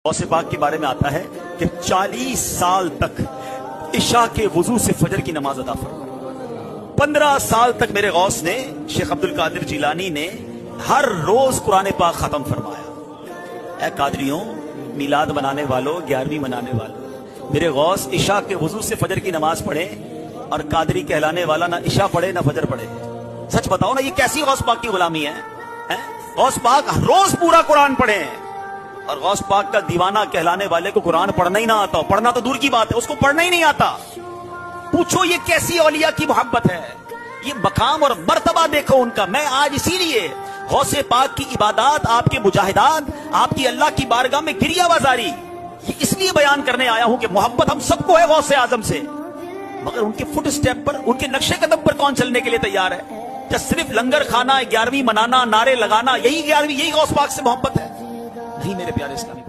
غوث پاک کے بارے میں آتا ہے کہ 40 سال تک عشاء کے وضو سے فجر کی نماز ادا فرمائی۔ 15 سال تک میرے غوث نے، شیخ عبد القادر جیلانی نے ہر روز قرآن پاک ختم فرمایا۔ اے قادریوں، میلاد منانے والوں، 11ویں منانے والوں، میرے غوث عشاء کے وضو سے فجر کی نماز پڑھے، اور قادری کہلانے والا نہ عشاء پڑھے نہ فجر پڑھے۔ سچ بتاؤ نا، یہ کیسی غوث پاک کی غلامی ہے؟ غوث پاک روز پورا قرآن پڑھے، اور غوث پاک کا دیوانہ کہلانے والے کو قرآن پڑھنا ہی نہ آتا، پڑھنا تو دور کی بات ہے، اس کو پڑھنا ہی نہیں آتا۔ پوچھو یہ کیسی اولیاء کی محبت ہے، یہ مقام اور مرتبہ دیکھو ان کا۔ میں آج اسی لیے غوث پاک کی عبادات، آپ کے مجاہدات، آپ کی اللہ کی بارگاہ میں گریہ بازاری، یہ اس لیے بیان کرنے آیا ہوں کہ محبت ہم سب کو ہے غوث اعظم سے، مگر ان کے فٹ اسٹیپ پر، ان کے نقش قدم پر کون چلنے کے لیے تیار ہے؟ کیا صرف لنگر کھانا، 11ویں منانا، نعرے لگانا، یہی غوث پاک سے محبت ہے؟ نہیں میرے پیارے اسلامی